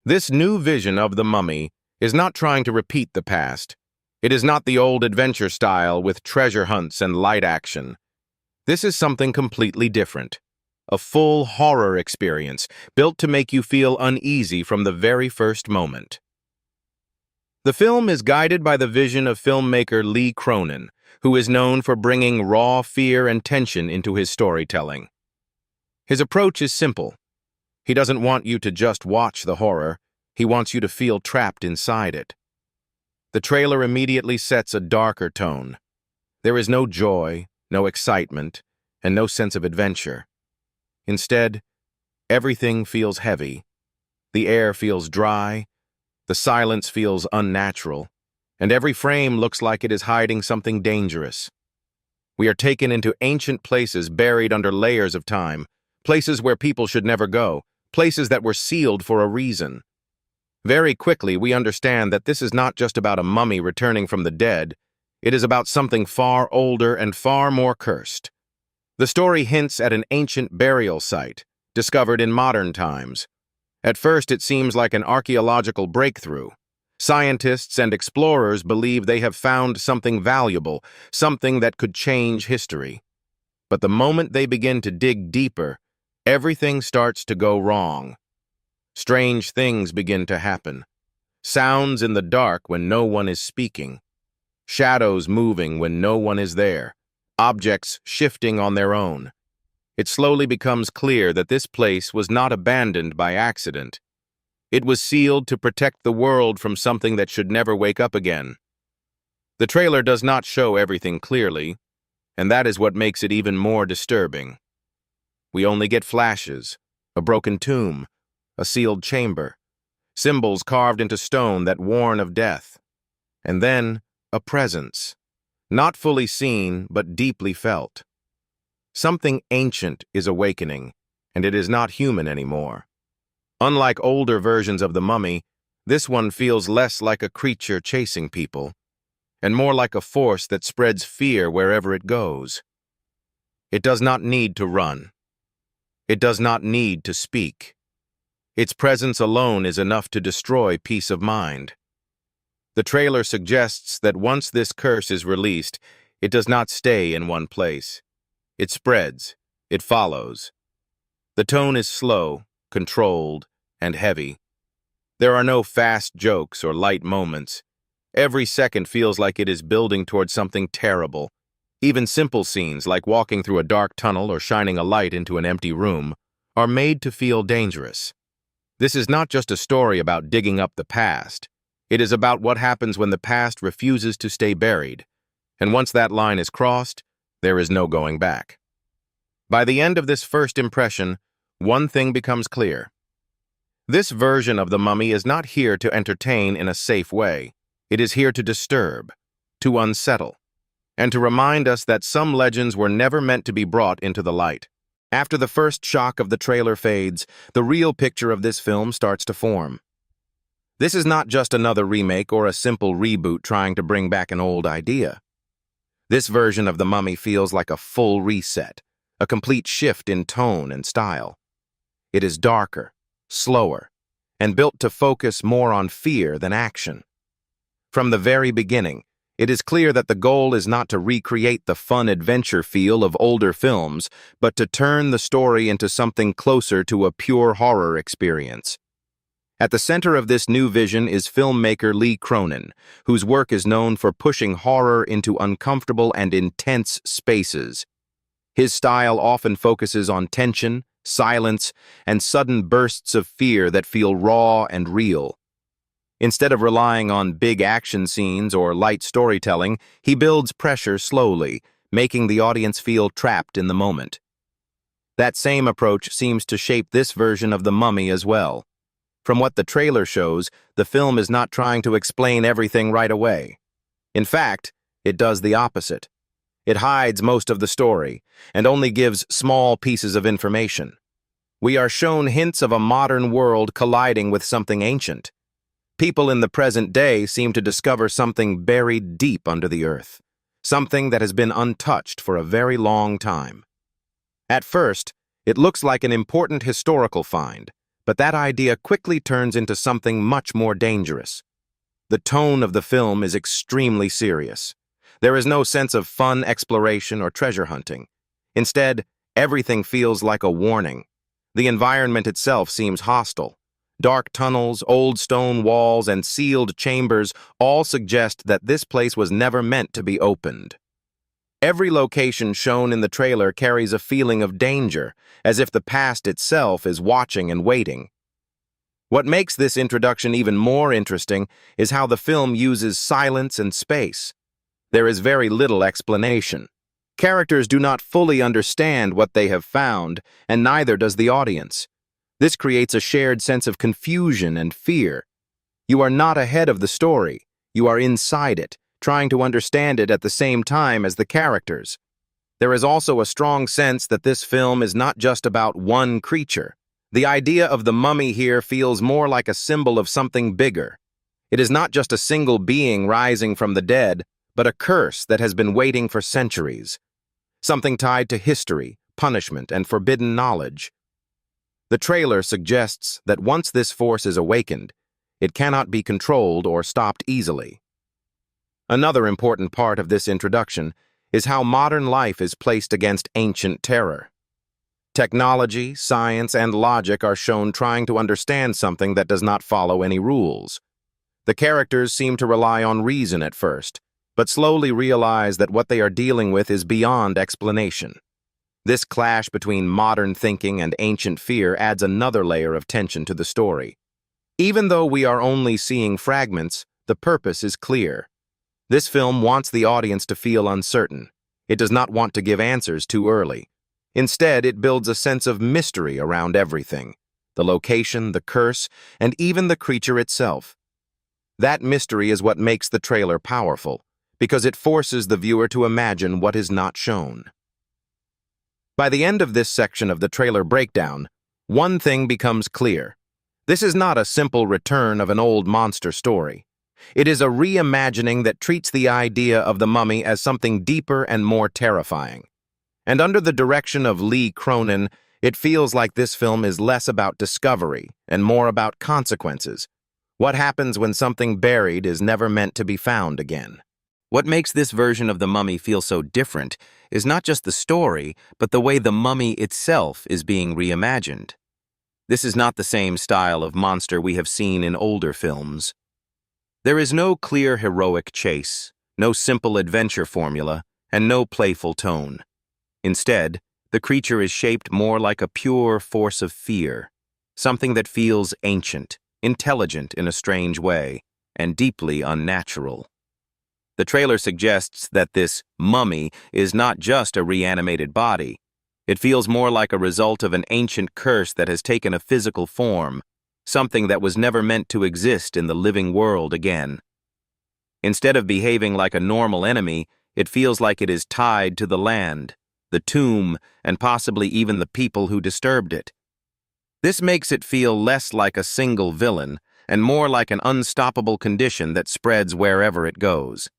This new vision of the mummy is not trying to repeat the past. It is not the old adventure style with treasure hunts and light action. This is something completely different. A full horror experience built to make you feel uneasy from the very first moment. The film is guided by the vision of filmmaker Lee Cronin, who is known for bringing raw fear and tension into his storytelling. His approach is simple. He doesn't want you to just watch the horror, he wants you to feel trapped inside it. The trailer immediately sets a darker tone. There is no joy, no excitement, and no sense of adventure. Instead, everything feels heavy. The air feels dry, the silence feels unnatural, and every frame looks like it is hiding something dangerous. We are taken into ancient places buried under layers of time, places where people should never go, places that were sealed for a reason. Very quickly, we understand that this is not just about a mummy returning from the dead, it is about something far older and far more cursed. The story hints at an ancient burial site, discovered in modern times. At first, it seems like an archaeological breakthrough. Scientists and explorers believe they have found something valuable, something that could change history. But the moment they begin to dig deeper, everything starts to go wrong. Strange things begin to happen. Sounds in the dark when no one is speaking. Shadows moving when no one is there. Objects shifting on their own. It slowly becomes clear that this place was not abandoned by accident. It was sealed to protect the world from something that should never wake up again. The trailer does not show everything clearly, and that is what makes it even more disturbing. We only get flashes, a broken tomb, a sealed chamber, symbols carved into stone that warn of death, and then a presence, not fully seen but deeply felt. Something ancient is awakening, and it is not human anymore. Unlike older versions of the mummy, this one feels less like a creature chasing people, and more like a force that spreads fear wherever it goes. It does not need to run. It does not need to speak. Its presence alone is enough to destroy peace of mind. The trailer suggests that once this curse is released, it does not stay in one place. It spreads, it follows. The tone is slow, controlled, and heavy. There are no fast jokes or light moments. Every second feels like it is building towards something terrible. Even simple scenes like walking through a dark tunnel or shining a light into an empty room are made to feel dangerous. This is not just a story about digging up the past. It is about what happens when the past refuses to stay buried. And once that line is crossed, there is no going back. By the end of this first impression, one thing becomes clear. This version of the mummy is not here to entertain in a safe way. It is here to disturb, to unsettle, and to remind us that some legends were never meant to be brought into the light. After the first shock of the trailer fades, the real picture of this film starts to form. This is not just another remake or a simple reboot trying to bring back an old idea. This version of the mummy feels like a full reset, a complete shift in tone and style. It is darker, slower, and built to focus more on fear than action. From the very beginning, it is clear that the goal is not to recreate the fun adventure feel of older films, but to turn the story into something closer to a pure horror experience. At the center of this new vision is filmmaker Lee Cronin, whose work is known for pushing horror into uncomfortable and intense spaces. His style often focuses on tension, silence, and sudden bursts of fear that feel raw and real. Instead of relying on big action scenes or light storytelling, he builds pressure slowly, making the audience feel trapped in the moment. That same approach seems to shape this version of The Mummy as well. From what the trailer shows, the film is not trying to explain everything right away. In fact, it does the opposite. It hides most of the story and only gives small pieces of information. We are shown hints of a modern world colliding with something ancient. People in the present day seem to discover something buried deep under the earth, something that has been untouched for a very long time. At first, it looks like an important historical find, But that idea quickly turns into something much more dangerous. The tone of the film is extremely serious. There is no sense of fun exploration or treasure hunting. Instead, everything feels like a warning. The environment itself seems hostile. Dark tunnels, old stone walls, and sealed chambers all suggest that this place was never meant to be opened. Every location shown in the trailer carries a feeling of danger, as if the past itself is watching and waiting. What makes this introduction even more interesting is how the film uses silence and space. There is very little explanation. Characters do not fully understand what they have found, and neither does the audience. This creates a shared sense of confusion and fear. You are not ahead of the story. You are inside it, trying to understand it at the same time as the characters. There is also a strong sense that this film is not just about one creature. The idea of the mummy here feels more like a symbol of something bigger. It is not just a single being rising from the dead, but a curse that has been waiting for centuries. Something tied to history, punishment, and forbidden knowledge. The trailer suggests that once this force is awakened, it cannot be controlled or stopped easily. Another important part of this introduction is how modern life is placed against ancient terror. Technology, science, and logic are shown trying to understand something that does not follow any rules. The characters seem to rely on reason at first, but slowly realize that what they are dealing with is beyond explanation. This clash between modern thinking and ancient fear adds another layer of tension to the story. Even though we are only seeing fragments, the purpose is clear. This film wants the audience to feel uncertain. It does not want to give answers too early. Instead, it builds a sense of mystery around everything: the location, the curse, and even the creature itself. That mystery is what makes the trailer powerful, because it forces the viewer to imagine what is not shown. By the end of this section of the trailer breakdown, one thing becomes clear. This is not a simple return of an old monster story. It is a reimagining that treats the idea of the mummy as something deeper and more terrifying. And under the direction of Lee Cronin, it feels like this film is less about discovery and more about consequences. What happens when something buried is never meant to be found again? What makes this version of the mummy feel so different is not just the story, but the way the mummy itself is being reimagined. This is not the same style of monster we have seen in older films. There is no clear heroic chase, no simple adventure formula, and no playful tone. Instead, the creature is shaped more like a pure force of fear, something that feels ancient, intelligent in a strange way, and deeply unnatural. The trailer suggests that this mummy is not just a reanimated body. It feels more like a result of an ancient curse that has taken a physical form, something that was never meant to exist in the living world again. Instead of behaving like a normal enemy, it feels like it is tied to the land, the tomb, and possibly even the people who disturbed it. This makes it feel less like a single villain and more like an unstoppable condition that spreads wherever it goes.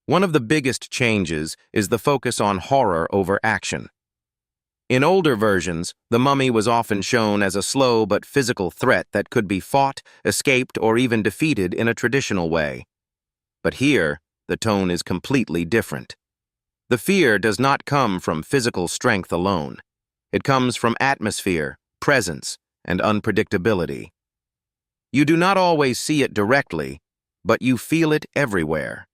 One of the biggest changes is the focus on horror over action. In older versions, the mummy was often shown as a slow but physical threat that could be fought, escaped, or even defeated in a traditional way. But here, the tone is completely different. The fear does not come from physical strength alone. It comes from atmosphere, presence, and unpredictability. You do not always see it directly, but you feel it everywhere.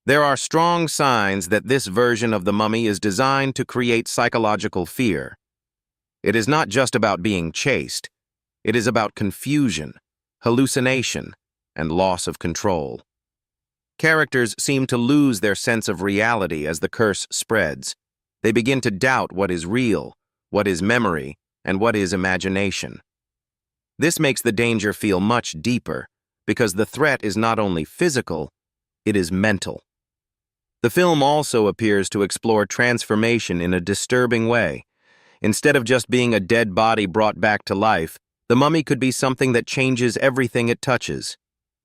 There are strong signs that this version of the mummy is designed to create psychological fear. It is not just about being chased. It is about confusion, hallucination, and loss of control. Characters seem to lose their sense of reality as the curse spreads. They begin to doubt what is real, what is memory, and what is imagination. This makes the danger feel much deeper, because the threat is not only physical, it is mental. The film also appears to explore transformation in a disturbing way. Instead of just being a dead body brought back to life, the mummy could be something that changes everything it touches.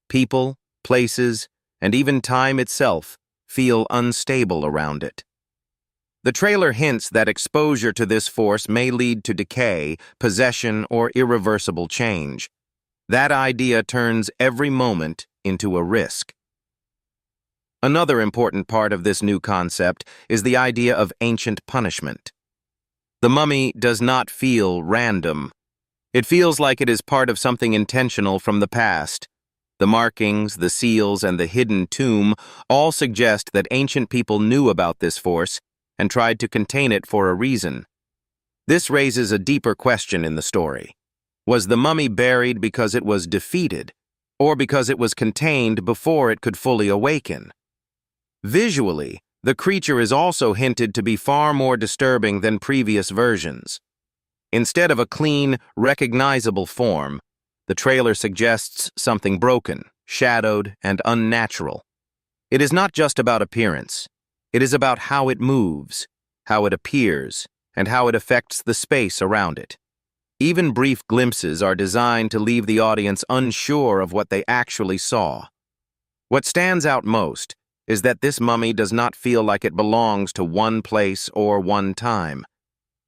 People, places, and even time itself feel unstable around it. The trailer hints that exposure to this force may lead to decay, possession, or irreversible change. That idea turns every moment into a risk. Another important part of this new concept is the idea of ancient punishment. The mummy does not feel random. It feels like it is part of something intentional from the past. The markings, the seals, and the hidden tomb all suggest that ancient people knew about this force and tried to contain it for a reason. This raises a deeper question in the story. Was the mummy buried because it was defeated, or because it was contained before it could fully awaken? Visually, the creature is also hinted to be far more disturbing than previous versions. Instead of a clean, recognizable form, the trailer suggests something broken, shadowed, and unnatural. It is not just about appearance. It is about how it moves, how it appears, and how it affects the space around it. Even brief glimpses are designed to leave the audience unsure of what they actually saw. What stands out most is that this mummy does not feel like it belongs to one place or one time.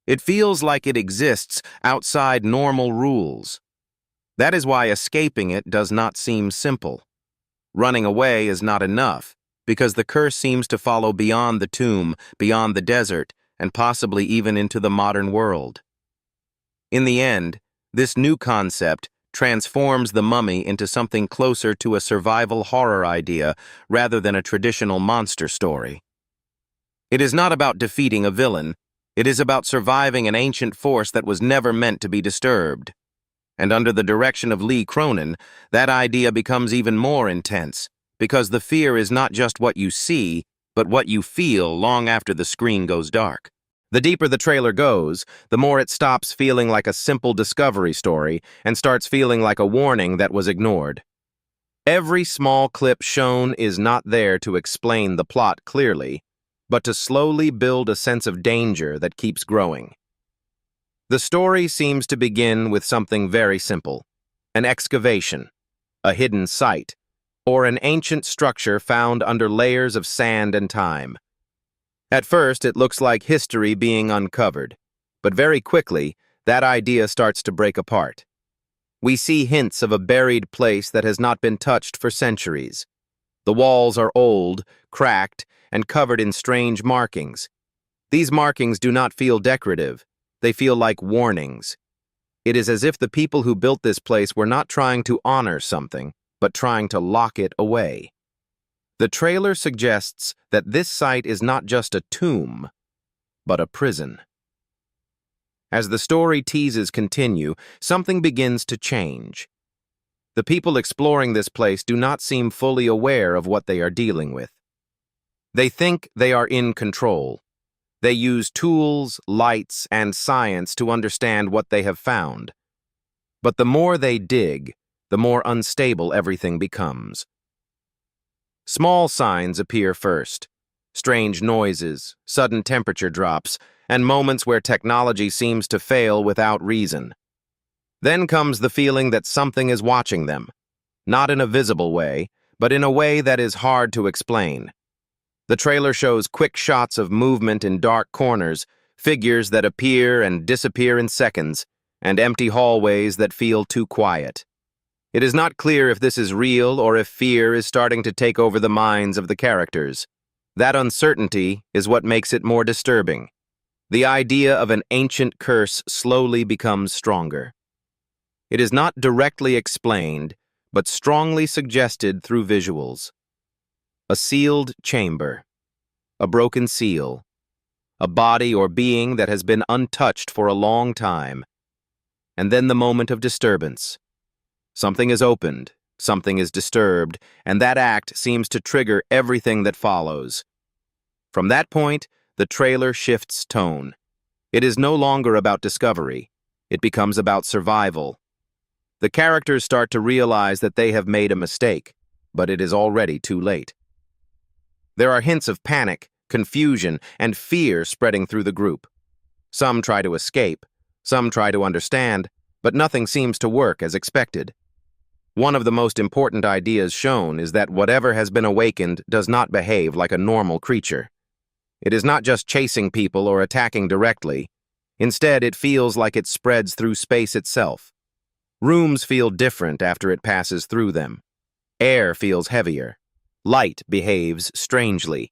It feels like it exists outside normal rules. That is why escaping it does not seem simple. Running away is not enough, because the curse seems to follow beyond the tomb, beyond the desert, and possibly even into the modern world. In the end, this new concept transforms the mummy into something closer to a survival horror idea rather than a traditional monster story. It is not about defeating a villain. It is about surviving an ancient force that was never meant to be disturbed. And under the direction of Lee Cronin, that idea becomes even more intense, because the fear is not just what you see, but what you feel long after the screen goes dark. The deeper the trailer goes, the more it stops feeling like a simple discovery story and starts feeling like a warning that was ignored. Every small clip shown is not there to explain the plot clearly, but to slowly build a sense of danger that keeps growing. The story seems to begin with something very simple: an excavation, a hidden site, or an ancient structure found under layers of sand and time. At first, it looks like history being uncovered, but very quickly, that idea starts to break apart. We see hints of a buried place that has not been touched for centuries. The walls are old, cracked, and covered in strange markings. These markings do not feel decorative. They feel like warnings. It is as if the people who built this place were not trying to honor something, but trying to lock it away. The trailer suggests that this site is not just a tomb, but a prison. As the story teases continue, something begins to change. The people exploring this place do not seem fully aware of what they are dealing with. They think they are in control. They use tools, lights, and science to understand what they have found. But the more they dig, the more unstable everything becomes. Small signs appear first: strange noises, sudden temperature drops, and moments where technology seems to fail without reason. Then comes the feeling that something is watching them, not in a visible way, but in a way that is hard to explain. The trailer shows quick shots of movement in dark corners, figures that appear and disappear in seconds, and empty hallways that feel too quiet. It is not clear if this is real or if fear is starting to take over the minds of the characters. That uncertainty is what makes it more disturbing. The idea of an ancient curse slowly becomes stronger. It is not directly explained, but strongly suggested through visuals. A sealed chamber, a broken seal, a body or being that has been untouched for a long time, and then the moment of disturbance. Something is opened, something is disturbed, and that act seems to trigger everything that follows. From that point, the trailer shifts tone. It is no longer about discovery. It becomes about survival. The characters start to realize that they have made a mistake, but it is already too late. There are hints of panic, confusion, and fear spreading through the group. Some try to escape, some try to understand, but nothing seems to work as expected. One of the most important ideas shown is that whatever has been awakened does not behave like a normal creature. It is not just chasing people or attacking directly. Instead, it feels like it spreads through space itself. Rooms feel different after it passes through them. Air feels heavier. Light behaves strangely.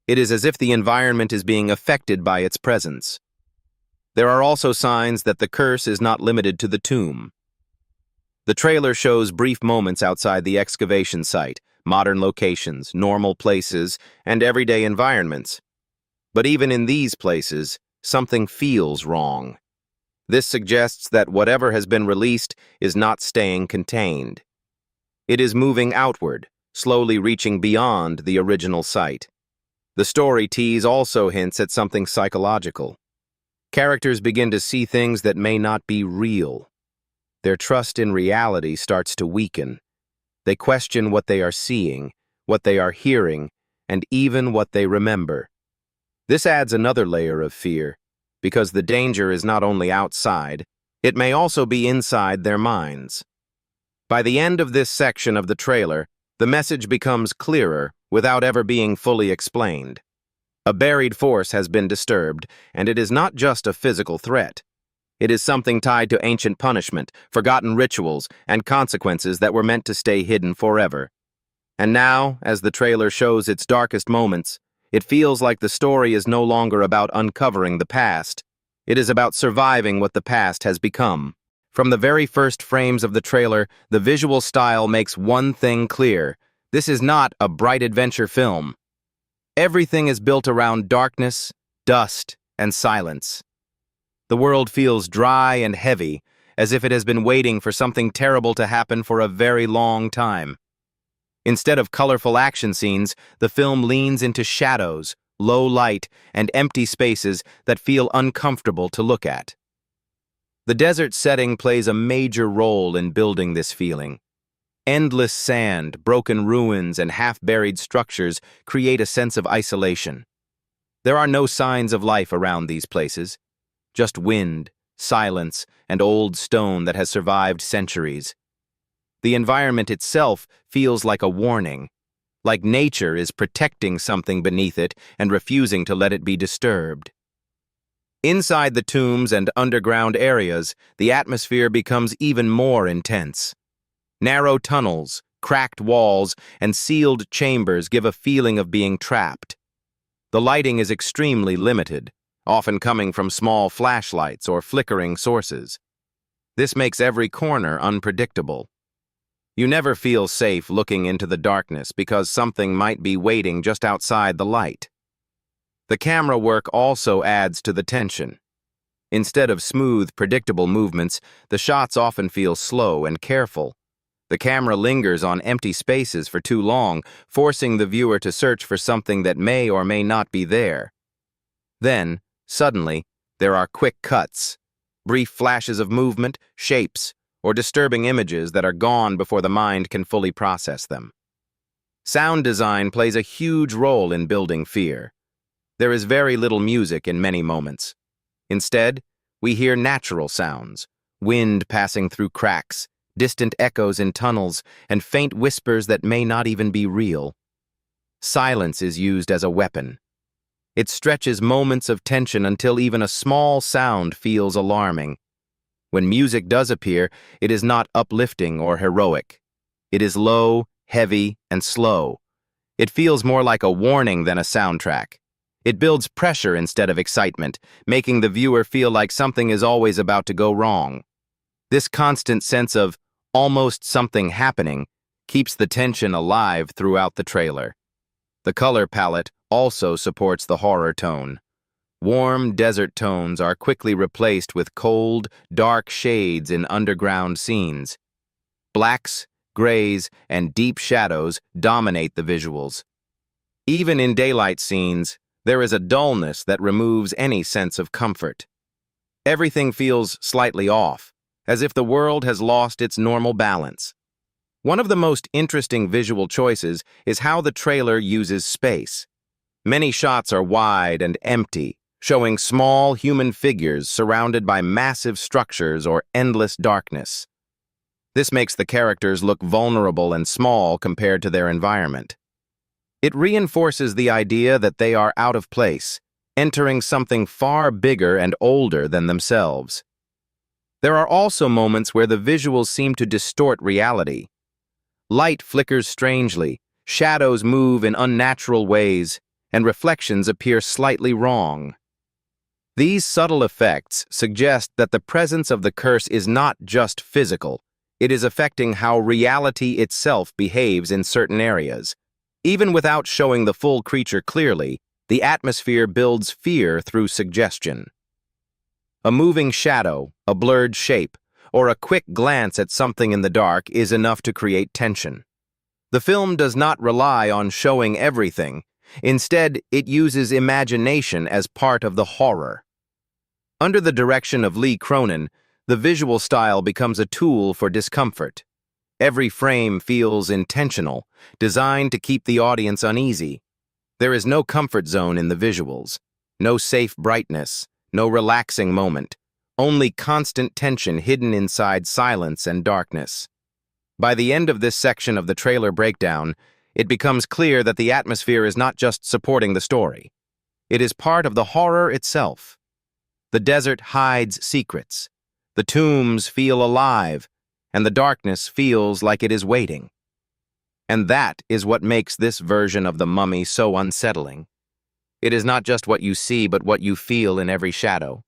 It is as if the environment is being affected by its presence. There are also signs that the curse is not limited to the tomb. The trailer shows brief moments outside the excavation site, modern locations, normal places, and everyday environments. But even in these places, something feels wrong. This suggests that whatever has been released is not staying contained. It is moving outward, slowly reaching beyond the original site. The story tease also hints at something psychological. Characters begin to see things that may not be real. Their trust in reality starts to weaken. They question what they are seeing, what they are hearing, and even what they remember. This adds another layer of fear, because the danger is not only outside, it may also be inside their minds. By the end of this section of the trailer, the message becomes clearer without ever being fully explained. A buried force has been disturbed, and it is not just a physical threat. It is something tied to ancient punishment, forgotten rituals, and consequences that were meant to stay hidden forever. And now, as the trailer shows its darkest moments, it feels like the story is no longer about uncovering the past. It is about surviving what the past has become. From the very first frames of the trailer, the visual style makes one thing clear. This is not a bright adventure film. Everything is built around darkness, dust, and silence. The world feels dry and heavy, as if it has been waiting for something terrible to happen for a very long time. Instead of colorful action scenes, the film leans into shadows, low light, and empty spaces that feel uncomfortable to look at. The desert setting plays a major role in building this feeling. Endless sand, broken ruins, and half-buried structures create a sense of isolation. There are no signs of life around these places, just wind, silence, and old stone that has survived centuries. The environment itself feels like a warning, like nature is protecting something beneath it and refusing to let it be disturbed. Inside the tombs and underground areas, the atmosphere becomes even more intense. Narrow tunnels, cracked walls, and sealed chambers give a feeling of being trapped. The lighting is extremely limited, often coming from small flashlights or flickering sources. This makes every corner unpredictable. You never feel safe looking into the darkness because something might be waiting just outside the light. The camera work also adds to the tension. Instead of smooth, predictable movements, the shots often feel slow and careful. The camera lingers on empty spaces for too long, forcing the viewer to search for something that may or may not be there. Then, suddenly, there are quick cuts, brief flashes of movement, shapes, or disturbing images that are gone before the mind can fully process them. Sound design plays a huge role in building fear. There is very little music in many moments. Instead, we hear natural sounds, wind passing through cracks, distant echoes in tunnels, and faint whispers that may not even be real. Silence is used as a weapon. It stretches moments of tension until even a small sound feels alarming. When music does appear, it is not uplifting or heroic. It is low, heavy, and slow. It feels more like a warning than a soundtrack. It builds pressure instead of excitement, making the viewer feel like something is always about to go wrong. This constant sense of almost something happening keeps the tension alive throughout the trailer. The color palette also supports the horror tone. Warm desert tones are quickly replaced with cold, dark shades in underground scenes. Blacks, grays, and deep shadows dominate the visuals. Even in daylight scenes, there is a dullness that removes any sense of comfort. Everything feels slightly off, as if the world has lost its normal balance. One of the most interesting visual choices is how the trailer uses space. Many shots are wide and empty, showing small human figures surrounded by massive structures or endless darkness. This makes the characters look vulnerable and small compared to their environment. It reinforces the idea that they are out of place, entering something far bigger and older than themselves. There are also moments where the visuals seem to distort reality. Light flickers strangely, shadows move in unnatural ways, and reflections appear slightly wrong. These subtle effects suggest that the presence of the curse is not just physical, it is affecting how reality itself behaves in certain areas. Even without showing the full creature clearly, the atmosphere builds fear through suggestion. A moving shadow, a blurred shape, or a quick glance at something in the dark is enough to create tension. The film does not rely on showing everything. Instead, it uses imagination as part of the horror. Under the direction of Lee Cronin, the visual style becomes a tool for discomfort. Every frame feels intentional, designed to keep the audience uneasy. There is no comfort zone in the visuals, no safe brightness, no relaxing moment, only constant tension hidden inside silence and darkness. By the end of this section of the trailer breakdown, it becomes clear that the atmosphere is not just supporting the story. It is part of the horror itself. The desert hides secrets. The tombs feel alive, and the darkness feels like it is waiting. And that is what makes this version of the Mummy so unsettling. It is not just what you see, but what you feel in every shadow.